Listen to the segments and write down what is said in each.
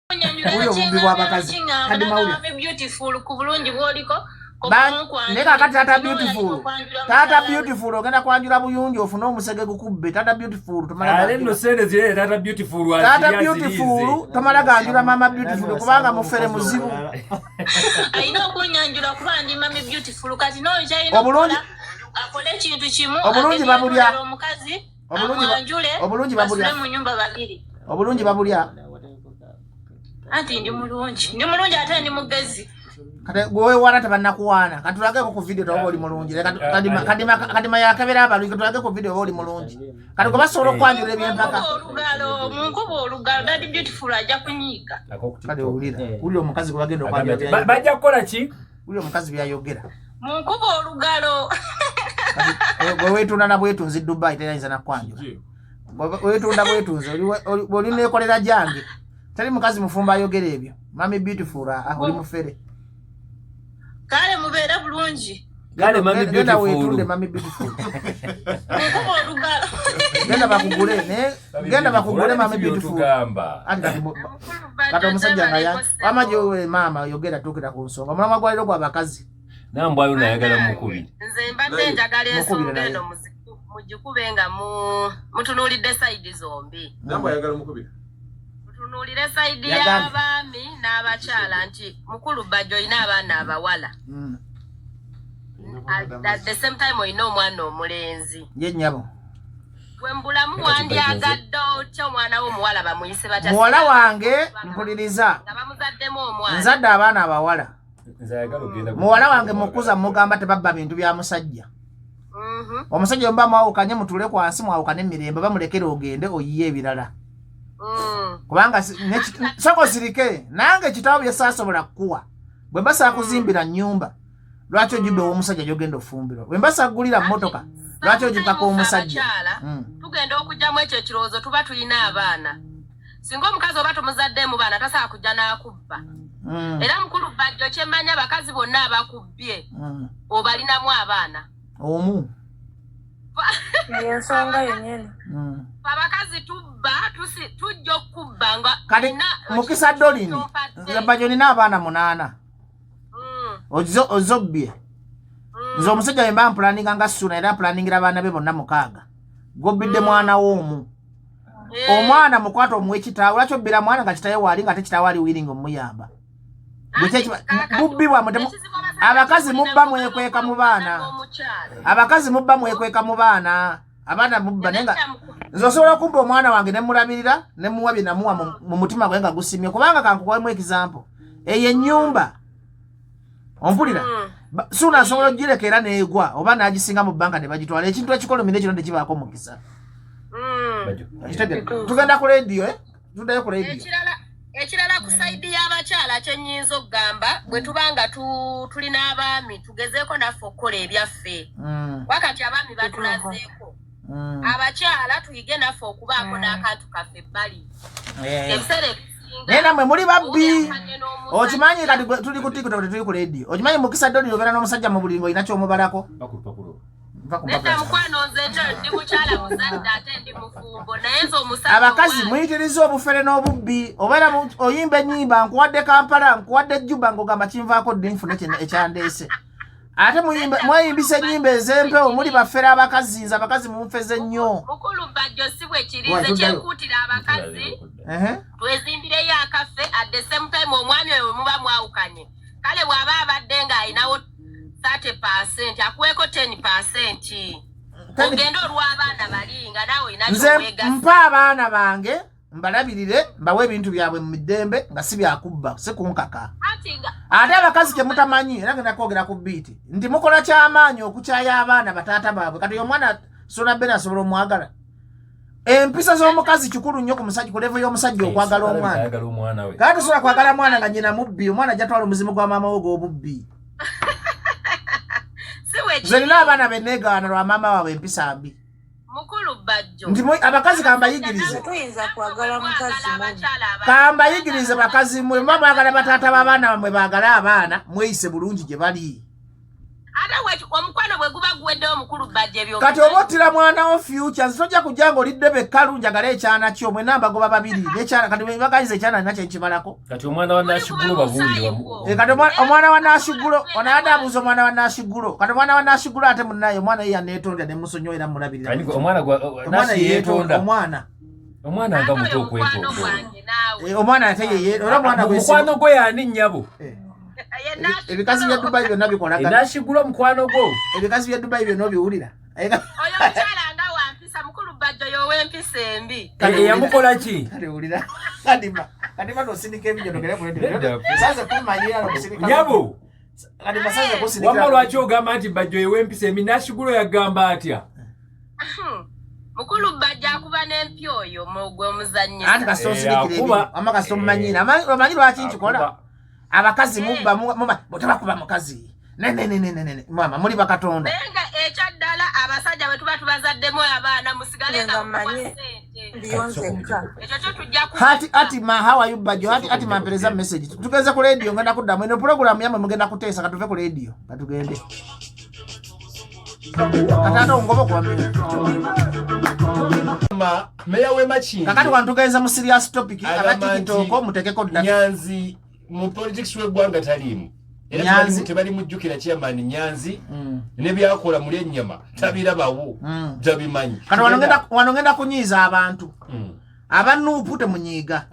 Uyo bumbi bwa bakazi. Kadi mawulira. Beautiful ku bulungi bwoliko. Neka kati tata beautiful. Tata beautiful ogenda kwanjula buyungi ofuna omusege gukubbe. Tata beautiful tomala. Ale no sene zile tata beautiful wa. Tata beautiful tomala ganjula mama beautiful kubanga mufere muzibu. Ayina okunyanjula kuba ndi mama beautiful kati no jaina. Obulungi akole kintu kimu. Obulungi babulya. Omukazi. Obulungi babulya. Mu nyumba babiri. Obulungi babulya. Anti ndi mulungi. Ndi mulungi ate ndi mugezi. Kati gwe wana tabannakuwana katulage ku video tawo oli mulungi kadima yakabera abalu katulage ku video oli mulungi kati go basobola okwanjula ebyempaka munkubo olugalo dadi beautiful ajja kunyiga kati ulira omukazi gwe bagenda okwanjula bajja kukola ki ulira omukazi byayogera munkubo olugalo gwe wetunda na bwetunzi Dubai tayinza nakwanjula wetunda bwetunzi oli nekolera jange tali mukazi mufumba ayogera ebyo mami beautiful oli mufere kale mubera bulungi kale mami beautiful wetunde mami beautiful munkubo olugalo genda bakugule mami beautiful kati omusajja nga ya amaje mama yogera tukira ku nsonga mulama gwaliro gwa bakazi nambwayo nayagala mukubiri nze mbadde njagala ensonga eno mugikubenga mutunulidde side zombi nambwa yagala mukubiri tunulire side y'abaami n'abakyala nti mukulu bajjo ina abaana abawala at the same time oyina omwana omulenzi ye nnyabo bwembulamu wandyagadde otya omwana w'omuwala bamuyise batya muwala wange mpuliriza nga bamuzaddemu omwana nzadde abaana abawala muwala wange mukuza mugamba tebabba bintu bya musajja omusajja mba mwawukanye mutule kwansi mwawukane emirembe bamulekere ogende oyiye ebirala kubanga soko sirike nange kitabo byesasobola kuwa bwe mbasa kuzimbira nyumba lwaki ojibbe omusajja jogenda ofumbiro bwe mbasa gulira motoka lwaki ojibako omusajja tugenda okujjamu ekyo ekirowoozo tuba tulina abaana singa omukazi oba tumuzaddemu baana tasobola kujja n'akubba era mukulu bajjo kyemmanya abakazi bonna abakubbye obalinamu abaana omu ensonga yennyini abakazi tubba tujja okubba nga kati mukisa dolini bajjo nina abaana 8 ozobbye nze omusajja wemba mpulaninga nga Suna era mpulaningira abaana be bonna 6 gobbidde mwana w'omu omwana mukwata omuwe kitaawe lwaki obbira mwana nga kitaye waali nga ate kitaawe ali wiringa omuyamba bubbibwa abakazi mubba mwekweka mu baana abakazi mubba mwekweka mu baana abaana mubba nenga nze osobola okumpa omwana wange nemulabirira nemuwa bye namuwa mu mutima gwe nga gusimye kubanga kankukwemu example eyo ennyumba ompulira Suna asobola ogirekera neegwa oba n'agisinga mu banka ne bagitwala ekintu ekikolomire kino tekibaako mukisa tugenda ku radio tuddayo ku radio ekirala ku saidi y'abakyala kyenyinza okugamba bwe tubanga tulina abaami tugezeeko naffe okukola ebyaffe wakati abaami batulazeeko abakyala tuyige naffe okubaako n'akantu kaffe ebbali ebiseera naye namwe muli babbi okimanyi kati tuli ku TikTok tuli ku radio okimanyi mukisa doli obeera n'omusajja mu bulingo olina kyomubalako nedda mukwano nze ndi mukyala muzadde ate ndi mufumbo naye nze omusajja abakazi muyitiriza obufere n'obubbi obeera oyimba ennyimba nkuwadde Kampala nkuwadde Juba ng'ogamba kinvaako ddi nfune ekyandeese ate mweyimbisa ennyimba ez'empewo muli bafere abakazi nze abakazi mumfeze nnyo mukulu bajjo si bwe kirize kyekuutira abakazi twezimbireyo akaffe at the same time omwami oyo muba mwawukanye kale bw'aba abadde ng'ayinawo 30% akuweko 10% ogenda olw'abaana bali nga naawe nze mpa abaana bange mbalabirire mbawe ebintu byabwe mu middembe nga si byakubba si kunkaka ate abakazi kyemutamanyi era ngenda kwogera ku biiti nti mukola kyamaanyi okukyaya abaana bataata baabwe kati omwana Suna Ben asobola omwagala empisa z'omukazi kikulu nnyo ku musajja ku level y'omusajja okwagala omwana kati tosobola kwagala mwana nga nyina mubbi omwana ajjatwala omuzimu gwa maama we gw'obubbi nze nina abaana benneegaana lwa maama waabwe empisa mbi mukulu bajjo nti abakazi kambayigirize tuyinza kwagala mukazi mubi kambayigirize bakazi mwe muba mwagala bataata b'abaana bamwe baagala abaana mweyise bulungi gye bali ate omukwano bwe bwe guba gwedde omukulu badde byo kati obotira mwana wo future soja kujango lidde be kalunja gale ekyana kyo mwe namba goba babiri n'ekyana kati bagayize ekyana nakyo ekimalako kati omwana wa Nashigulo bavulire kati omwana wa Nashigulo onada abuzo omwana wa Nashigulo kati omwana wa Nashigulo ate munnaye omwana ye yanetonda ne musonyoera mulabirira kani omwana gwa Nashigulo omwana nga muto okwetonda omwana ate ye ora mwana gwe mukwano gwe yani nnyabo ebikazi bya Dubai byonna bikola kati Nashigulo mukwano gwo ebikazi bya Dubai byonna biwulira oyo mukyala nga wampisa mukulu badde yo wempisa embi yamukola ki kale wulira kadima no sindika ebijjo gere kulende sasa kumanyira no sindika nyabo kadima sasa kusindika wamma lwaki ogamba nti badde yo wempisa embi Nashigulo yagamba atya mukulu badde akuba n'empyo oyo mugwe omuzannyi ati kasosindikire amaka somanyira amanyi lwaki nkikola abakazi mubba botabakuba mukazi ne mama muli bakatonda benga ekyaddala abasajja bwe tuba tubazaddemu abaana musigale nga hati ma how are you bajo hati mampereza message tugeze ku radio ngenda kuddamu eno program yamwe mugenda kuteesa katuve ku radio katugende katano ngobo kwa meya we Machinji kakati kwantugenza mu serious topic abatikitoko mutekeko dda Nyanzi mu politics w'eggwanga talimu Nyanzi tebali mujjukira chairman Nyanzi ne byakola muri ennyama tabirabawo tabimanyi kati wanongenda kunyiza abantu abanupu temunyiga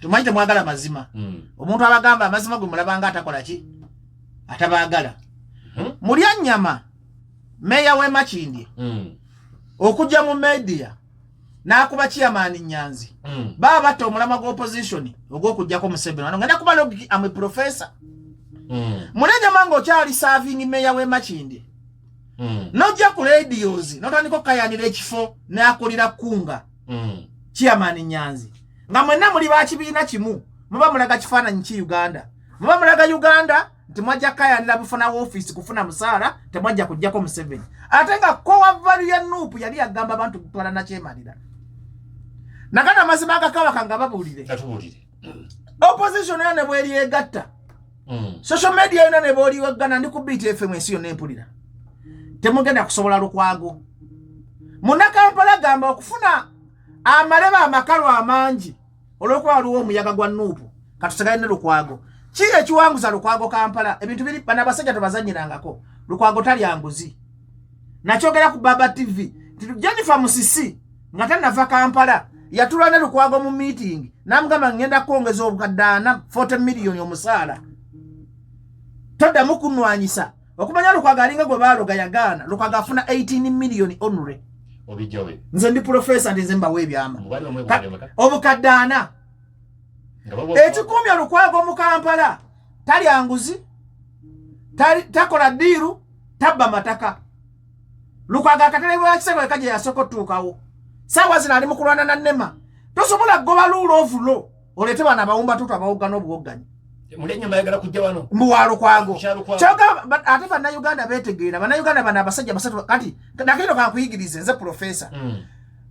tumanyi mwagala mazima omuntu abagamba amazima gwe mulabanga atakola ki atabagala muri ennyama meya we Machinji okujja mu media nakuba chairman Nyanzi baba bato omulama go opposition ogwokujjako Museveni ano ngenda kuba logi am professor mulenja mango kyali serving meya we Machinji nojja ku radios notandiko kayanira ekifo nakulira kunga chairman Nyanzi nga mwenna muli bakibiina kimu muba mulaga kifaananyi ki Uganda muba mulaga Uganda temwajja kayanira bufuna office kufuna musala temwajja kujjako Museveni ate nga kowa value ya nupu yali agamba abantu kutwala na kyemalira nakana mazima akakawa kanga babulire opposition yone bweli egatta social media yone ne boli wagana ndi ku BTFM ensiyo nempulira temugenda kusobola Lukwago Munakampala gamba okufuna amaleba amakalu amangi olwokuba waliwo omuyaga gwa nupu katutegane Lukwago kiye kiwanguza Lukwago Kampala ebintu biri bana basajja tubazanyirangako Lukwago tali anguzi nachogera ku Baba TV Jennifer Musisi ngata nava Kampala yatulana Lukwago mu meeting namugamba ngenda kuongeza obukadana 40 million omusala toda mukunwanyisa okumanya Lukwago alinga gwe baloga yagana Lukwago afuna 18 million onure obijawe nze ndi professor ndizemba webyama obukadana ekikumya Lukwago mu Kampala tali anguzi tali takola diru tabba mataka Lukwago akatelebwa kiseko kaje yasoko tukawo sawa zina ali mukulwana na Nema tosobola goba lulo ovulo olete bana bawumba tutu abawuga n'obuwogganyi mulenye mayagala kujja wano mbuwa Lukwago choga ate bana Uganda betegeera bana Uganda bana abasajja basatu kati nakino kakuyigirize nze professor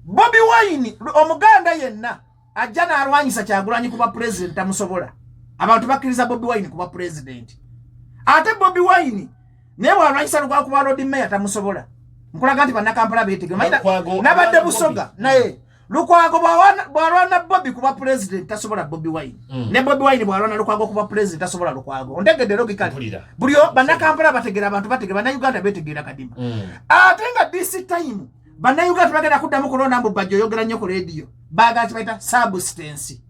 Bobi Wine omuganda yenna ajana alwanyisa Kyagulanyi kuba president amusobola abantu bakkiriza Bobi Wine kuba president ate Bobi Wine newa alwanyisa Lukwago kuba road mayor tamusobola nkulaga nti bana Kampala betegeera maida nabadde Busoga naye Lukwago bwalwana Bobi kuba president tasobola Bobi Wine ne Bobi Wine bwalwana Lukwago kuba president tasobola Lukwago ondegedde logically bulio bana Kampala bategeera abantu bategeera bana Uganda betegeera kadima atenga this time bana Uganda bagenda kuddamu kulonda mbu bajjo yogera nnyo ku radio baga kibaita substance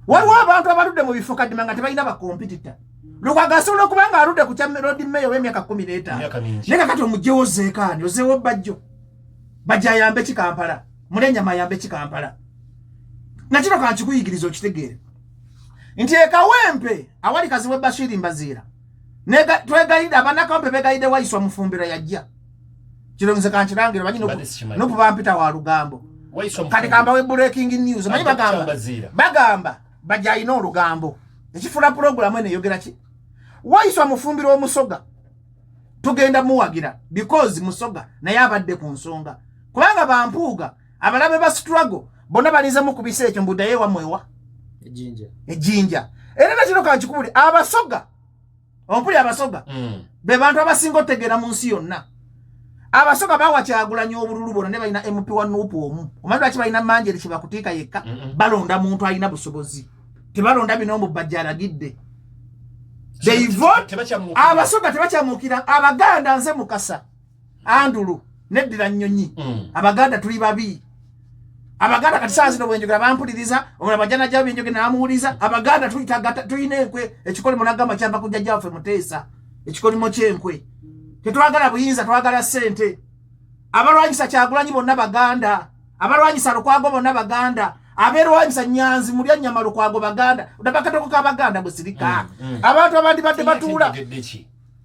waliwo abantu abaludde mu bifo kadima nga tebalina ba competitor Lukwago asobola okubanga aludde ku kya road mayor w'emyaka 15 neka kati omugyewo zeekaani ozeewo bajjo bajja ayambe ki Kampala mulenya mayambe ki Kampala nakino kankikuyigiriza okitegeere nti ekawempe awali kaziwe Bashiri Mbazira nega twegayida abanakampe begayide Waiswa Mufumbira yajja kironze kankirangira banyino no kubampita wa Lugambo kati kamba we breaking news manyi bagamba bajja ino Lugambo ekifula program ene yogera ki Waiswa Mufumbira omusoga tugenda muwagira because musoga naye abadde ku nsonga kubanga bampuuga abalabe ba struggle bona baliza mu kubisa ekyo mbudaye wa mwewa ejinja era nakino kankikubuli abasoga Ompuli abasoga. Be bantu abasinga otegera mu nsi yonna. Abasoga bawa Kyagulanyi obululu bona ne balina MP wa Nuupu omu. Omanyi lwaki balina manjeri kye bakuteeka yekka? Balonda muntu alina busobozi. Tebalonda binombo bajjalagidde. They vote. Abasoga tebakyamukira. Abaganda nze Mukasa. Andulu. Neddira Nnyonyi. Abaganda tuli babi. Abaganda kati saa zino bwenjogera bampuliriza, omulala bajjana gya byenjogera namuwuliza. Abaganda tulina enkwe ekikolimo nagamba kyamba kujja gyaffe Muteesa. Ekikolimo ky'enkwe. Tetwagala buyinza, twagala ssente. Abalwanyisa Kyagulanyi bonna Baganda. Abalwanyisa Lukwago bonna Baganda. Aberwanyisa Nyanzi mulya nnyama Lukwago Baganda. Udabakatoko ka Baganda busirika. Abantu abandi badde batuula.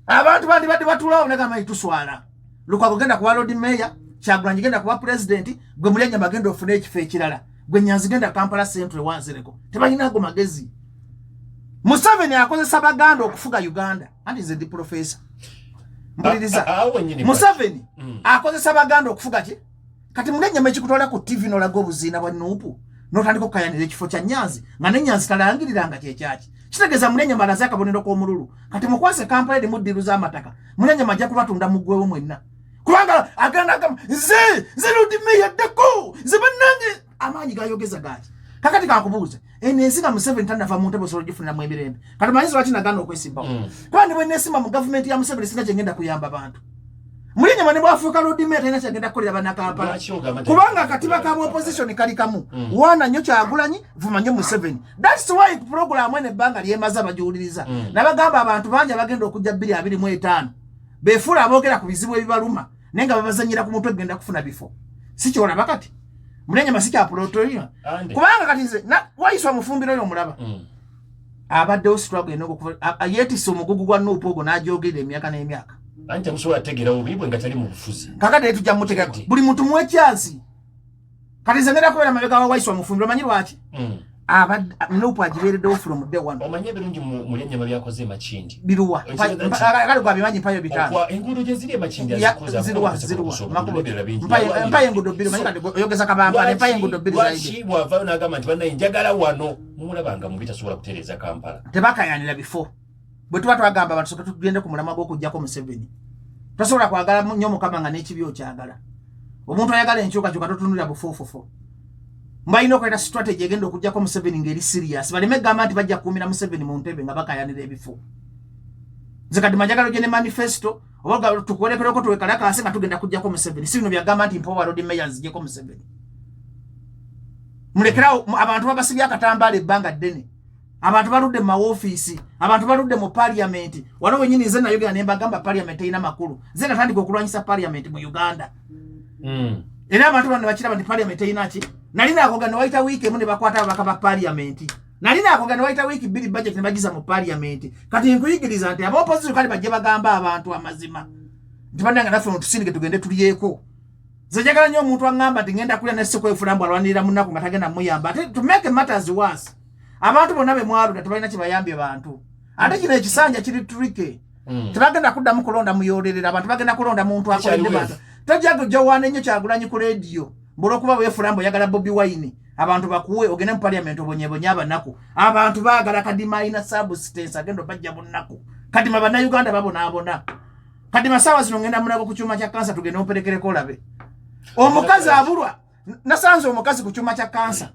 Abantu abandi badde batuula onagamba ituswala. Lukwago genda kuba Lord Mayor, Kyagulanyi genda kuba president, gwe mulya nnyama genda ofune ekifo ekirala. Gwe Nyanzi genda Kampala Central wanzireko. Tebalina ago magezi. Museveni akozesa Baganda okufuga Uganda. Anti nze ndi professor. Mbuliriza. Museveni akozesa Baganda okufuga ki? Kati mulya nnyama ekikutola ku TV n'olaga obuzina bwa Nuupu. N'otandika okukayanira ekifo kya Nyanzi. Nga ne Nyanzi talangiriranga kyekyaki. Kitegeeza mulya nnyama alaze akabonero k'omululu. Kati mukwase Kampala eri muddiruza amataka. Mulya nnyama ajja kubatunda mu ggwewo mwenna. Kubanga agenda nze Lord Mayor ddako. Nze bannange amaanyi gayogeza gaaki. Kakati kakubuuza. Ensi nga Museveni tanava mu ntebe osobola gifuniramu emirembe. Kati manyizo lwaki nagana okwesimbawo. Kuba ne bwe neesimba mu gavumenti ya Museveni singa kye ngenda kuyamba bantu. Mulya nnyama ne bwafuuka Lord Mayor talina kyagenda kukolera bannakampala. Kubanga akatiba ka opposition kali kamu. Wana nnyo Kyagulanyi, vuma nnyo Museveni. That's why program ene ebbanga lyemaza bagiwuliriza. Nabagamba abantu bangi abagenda okujja 2025. Befuula aboogera ku bizibu ebibaluma. Naye nga babazanyira ku mutwe genda kufuna bifo. Si kyolaba kati. Mulya nnyama si kyapulotoyina. Kubanga kati nze wayiswa mufumbiro oyo omulaba. Abaddewo struggle n'okufa yeetisse omugugu gwa Nuupu ogwo n'agyogera emyaka n'emyaka. Ante musobola ategeera obibwe nga tali mu bufuzi. Kakati tujja mutegeka. Buli muntu muwe chansi. Kati nze ngenda kubeera mabega wa wayiswa mufumbiro manyi lwaki? Nuupu agibeereddewo from day one. Omanye birungi mulya nnyama byakoze Makindi. Biruwa. Kale gwa bimanyi mpayo bitano. Enguudo gye ziri Makindi azikoza. Ziriwa. Mpayo enguudo bbiri manyi kati oyogeza Kampala mpayo enguudo bbiri zaidi. Lwaki bw'avaayo n'agamba nti bannaye njagala wano mumulabanga mubi tasobola kutereeza Kampala. Tebakayanira bifo. Bwe tuba twagamba abantu soka tugende ku mulamwa gw'okujjako Museveni. Tosobola kwagala nnyo Mukama nga n'ekibi okyagala. Omuntu ayagala enkyukakyuka totunulira bufoofofo. Mbayina okweta strategy egenda okujjako Museveni ngeri serious. Baleme gamba nti bajja kuumira Museveni mu ntebe nga bakayanira ebifo. Nze kati manjagala ogende manifesto oba tukuwerekereko tuwekalakaase nga tugenda kujjako Museveni. Si bino byagamba nti mpowa Lord Mayor nzijjeko Museveni. Mulekerawo abantu babasibya akatambaala ebbanga ddene. Abantu baludde mu mawofiisi, abantu baludde mu parliament. Wano wenyini nze nayogera ne mbagamba parliament erina makulu. Nze natandika okulwanyisa parliament mu Uganda. Era abantu bano bakiraba nti parliament erina ki? Nalina akoga ne waita wiiki emu ne bakwata ababaka ba parliament. Nalina akoga ne waita wiiki bbiri budget ne bagiza mu parliament. Kati nkuyigiriza nti ab'opposition kale bajje bagamba abantu amazima. Nti bannanga naffe tusindike tugende tuliyeko. Nze njagala nnyo omuntu aŋŋamba nti ngenda kulya ne Ssekwefulambu alwanirira munnaku nga tagenda muyamba. Ate to make matters worse. Abantu bonna be mwalunda tebalina kye bayambye bantu. Ate kino ekisanja kiri tricky. Tebagenda kuddamu kulonda muyolerera abantu bagenda kulonda muntu akoledde bantu. Tojja kujowana ennyo Kyagulanyi ku radio. Mbulookuba Wefulambu oyagala Bobi Wine. Abantu bakuwe ogende mu parliament obonyebonye abanaku. Abantu baagala Kadima ina substance agenda bajja bunnaku. Kadima bannayuganda babonaabona. Kadima saawa zino ngenda munabo ku kyuma kya kansa tugende omuperekereko olabe. Omukazi abulwa. Nasanze omukazi ku kyuma kya kansa.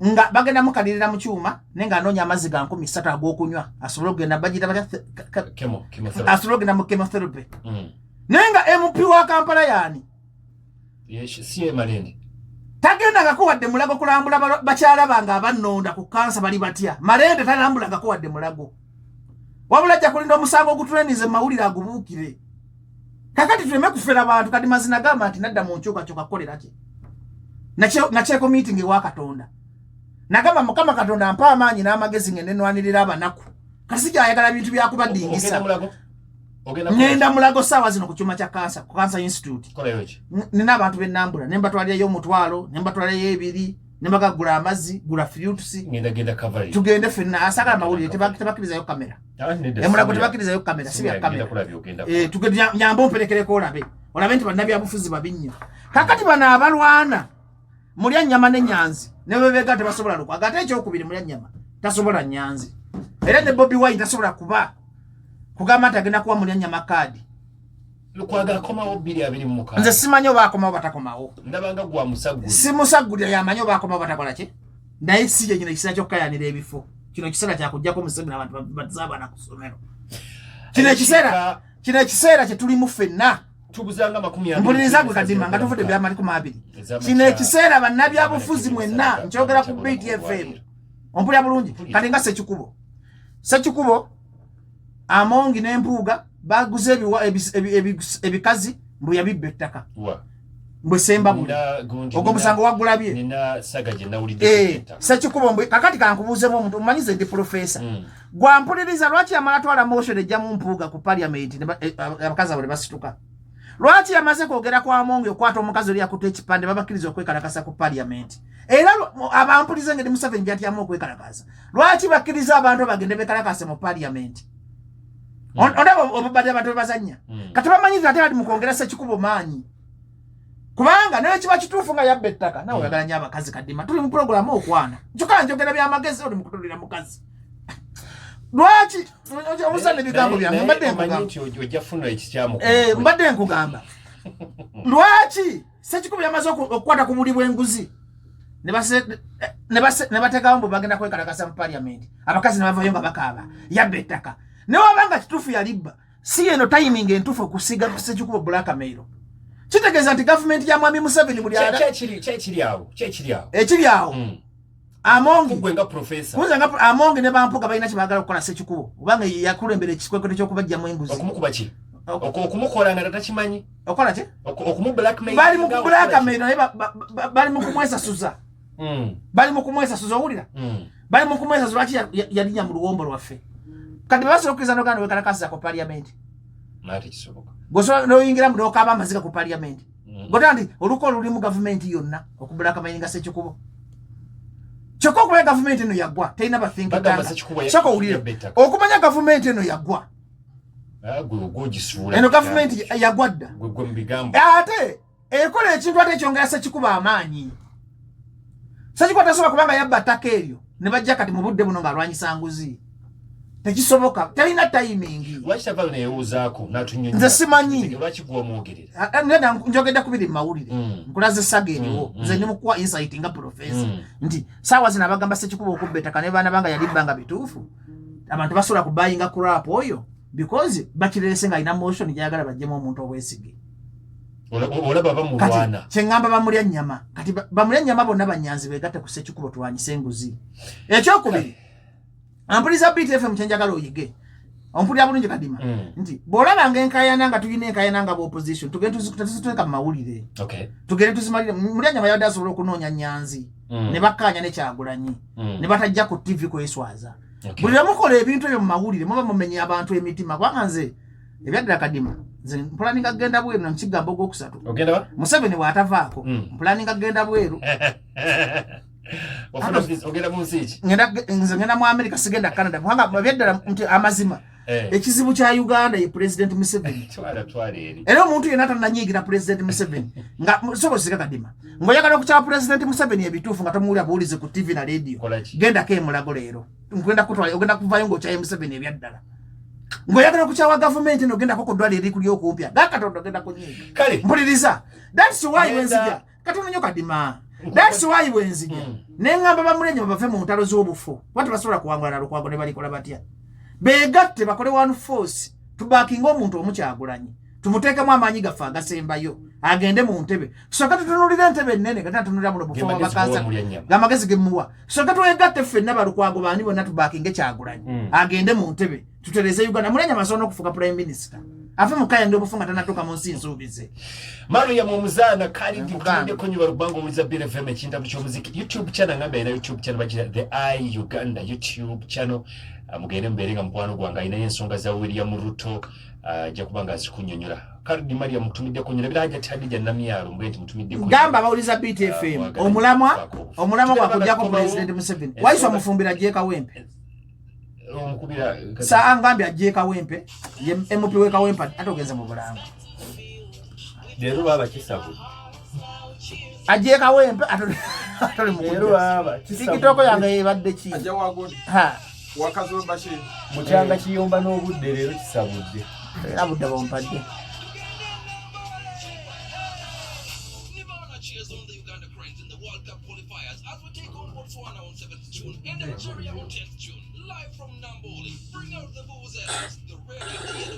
Nga bagenda mukalirira mu kyuma nenga anoonya amazzi ga 13 ag'okunywa asobole okugenda bagita asobole okugenda mu chemotherapy. Nenga MP wa Kampala yani siye Malende tagenda gakuwadde mulago kulambula bakyala banga abannonda ku kansa bali batya. Malende talambula gakuwadde mulago wabula ajja kulinda omusango ogutuleenize mawulire agubuukire. Kakati tuleme kufera abantu kadi mazina gamba nti nadda mu nkyukakyuka kukolera ki nakyeko meeting ewa Katonda. Nagamba Mukama Katonda ampa amaanyi n'amagezi ngende nwanirira abanaku. Kasi kyayagala bintu byakubadingisa. Ngenda mulago saawa zino ku kyuma kya kansa, ku Cancer Institute. Nina abantu b'ennambula, ne mbatwalireyo omutwalo, ne mbatwalireyo ebiri, ne mbagagula amazzi, gula fruits. Ngenda cover. Tugende ffenna asagala amawulire tebakirizayo kamera. Emulago tebakirizayo kamera, si bya kamera. Tugende nyamba omperekereko olabe. Olabe nti bannabyabufuzi babi nnyo. Kakati bano abalwana mulya nnyama ne Nyanzi. Ne bebega tebasobola luko. Agate ekyokubiri mulya nnyama tasobola Nyanzi. era ne Bobi Wine tasobola kuba kugamba nti agenda kuwa mulya nyama kadi lukwagala komawo 226 nze simanyo bakomawo batakomawo ndabanga gwa musaguli simusagulira yamanyo bakomawo batakola ki naye si je nyina kisira kyokkayanira ebifo kino kisera kyakujjako Museveni abantu bazabana ku ssomero kino ekiseera kye tulimu ffenna tubuzanga 20 mpuliriza gwe Kadima nga tuvudde byamali 200 kino ekiseera bannabyabufuzi mwenna nkyogera ku BTFM ompulira bulungi kati nga Sekikubo Amongi n'Empuuga baguze ebikazi mbu yabibba ettaka mbwe semba buli ogwo musango wagulabye nina saga je nawulidde Sekikubo mbwe kakati kankubuuzemu omuntu omanyize ndi professor gwampuliriza lwaki yamala twala motion ejja mu Mpuuga ku parliament abakazi abo ne basituka lwaki yamaze kwogera kwa Amongi okwata omukazi oli yakuta ekipande babakkiriza okwekalakasa ku parliament era abampuliza ngeri Museveni byatyamu okwekalakasa lwaki bakkiriza abantu bagende bekalakase mu parliament ondaba obubadde abantu bazanya kati bamanyiza ate bali mu kwongera Sekikubo maanyi kubanga naye kiba kituufu nga yabba ettaka nawe oyagala nnyo abakazi Kadima tuli mu programu okwana kyokka njogera byamagezi oli mu kutulira mukazi lwaki obusana ebigambo byange mbadde nkugamba lwaki Sekikubo yamaze okukwata ku buli bw'enguzi ne bateekawo mbu bagenda kwekalakasa mu parliament abakazi ne bavayo nga bakaaba yabba ettaka ne wabanga kituufu yalibba si eno timing entuufu okusiga ku Sekikubo blackmail kitegeeza nti gavumenti ya mwami Museveni buli ekiri awo Amongi gwenga professor kunzanga Amongi ne Bampuuga balina kibagala okukola Sekikubo obanga yakulembera ekikwekweto ky'okubajjamu enguzi okumukuba ki okumukola nga tatakimanyi okola ki okumu blackmail bali mu blackmail naye bali mu kumwesasuza bali mu kumwesasuza owulira bali mu kumwesasuza lwaki yalinya mu luwombo lwaffe kati basobola okukkiriza n'oganda wekalakasa ku parliament nate kisoboka gosobola n'oyingira mu n'okaaba amaziga ku parliament gota nti oluko luli mu gavumenti yonna okubulakamaininga Sekikubo kyokka okuba gavumenti eno yaggwa terina bafinkitanga owulire okumanya gavumenti eno yaggwa eno gavumenti yaggwa dda ate ekola ekintu ate ekyongera Sekikubo amaanyi Sekikubo tasobola kubanga yabba ttaka eryo ne bajja kati mu budde buno ng'alwanyisa nguzi tekisoboka talina timing lwaki tavalo neewuuzaako n'atunyonyola nze simanyi lwaki gw'omwogerera njogedde kubiri mawulire nkulaze saga eriwo nze ndi mukuwa insight nga professor nti saawa zino abagamba Sekikubo okubba ettaka ne baana banga yalibbanga bituufu abantu basobola kubayinga crap oyo because bakirese nga alina motion gyayagala bajjemu omuntu obwesige olaba bamulwana kyeŋŋamba bamulya nnyama kati bamulya nnyama bonna banyanzi beegatte ku Sekikubo tulwanyise enguzi ekyokubiri ampuliza BTFM kyenjagala oyige ompulira bulungi Kadima nti bw'olabanga enkayana nga tulina enkayana nga b'opposition tugende tuzituleka mu mawulire tugende tuzimalire mulya nnyama yadde asobola okunoonya Nyanzi ne bakkaanya ne Kyagulanyi ne batajja ku TV kweswaza buli lwemukola ebintu ebyo mu mawulire muba mumenye abantu emitima kubanga nze ebyaddala Kadima nze mpulaninga genda bweru namukigambo ogwokusatu Museveni bw'atavaako mpulaninga genda bweru ogenda mu nsi ki nze ngenda mu America sigenda Canada kubanga byaddala nti amazima ekizibu kya Uganda ye President Museveni era omuntu yenna atananyiigira President Museveni nga sokozika Kadima ng'oyagala okukyawa President Museveni ebituufu nga tomuwulira buwulize ku TV na radio gendako emulago leero ogenda kuvayo ng'okyaye Museveni ebyaddala ng'oyagala okukyawa gavumenti eno ogendako ku ddwaliro eri kuli okumpya gakatondo ogenda kunyiiga mpuliriza that's why wenzija katono nnyo Kadima that's why wenzija neŋŋamba bamulenye bave mu ntalo z'obufu wati basobola kuwangulana Lukwago ne balikola batya beegatte bakole one force tubakinga omuntu omukyagulanyi tumuteekemu amaanyi gaffe agasembayo agende mu ntebe tusooke tutunulira entebe ennene kati atunulira muno bufu babakaza gamagezi gemuwa tusooke twegatte ffenna balukwago baani bonna tubakinge Kyagulanyi agende mu ntebe tutereze Uganda mulenya masobola n'okufuuka prime minister afe mukayanga obufu nga tanatuuka mu nsi nsuubize Maria Mumuzaana Khalid ntudeko nyo barubango muliza BFM ekintabu ky'omuziki YouTube channel ngamba ina YouTube channel bajira The Eye Uganda YouTube channel mugende mberenga mukwano gwange ayina ensonga za William Ruto ajja kubanga azikunyonyola Khalid Maria mutumidde kunyonyola biranja Tadija Namyalo mbwenti mutumidde kunyonyola gamba bawuliza BTFM omulamwa gwakujjako President Museveni waiswa mufumbira Jeka Wempe omukubira saa ngambye ajje Kawempe ye MP we Kawempe atogenza mu Bulango lero baba kisabu ajje Kawempe atole mu lero baba kisabu TikTok yange ebadde ki ajja wagoni ha Wakazo Bashir. Mukyanga kiyomba n'obudde leero kisabudde. Era budde bompadde.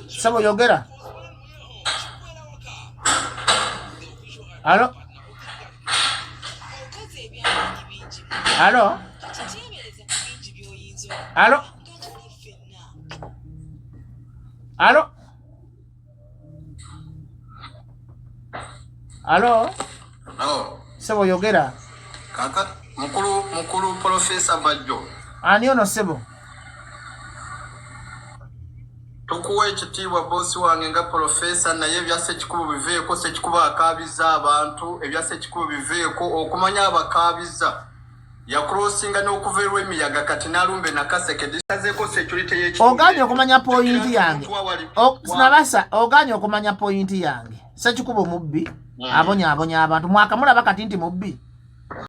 Sabo yogera. Alo? Alo? Alo? Alo? Alo? No. Sebo yogera. Kaka mukulu Professor Bajjo. Ani ono sebo? Tukuwa ekitiibwa bosi wange nga professor naye byase kikubu biveeko sekikuba akabiza abantu ebyase kikubu biveeko okumanya abakabiza ya crossinga n'okuverwa emiyaga kati nalumbe nakaseke disazeeko security y'ekibuga. Oganye okumanya point yange. Sinabasa oganye okumanya point yange. Sekikubo mubbi. Abonya abantu mwakamulaba kati nti mubbi.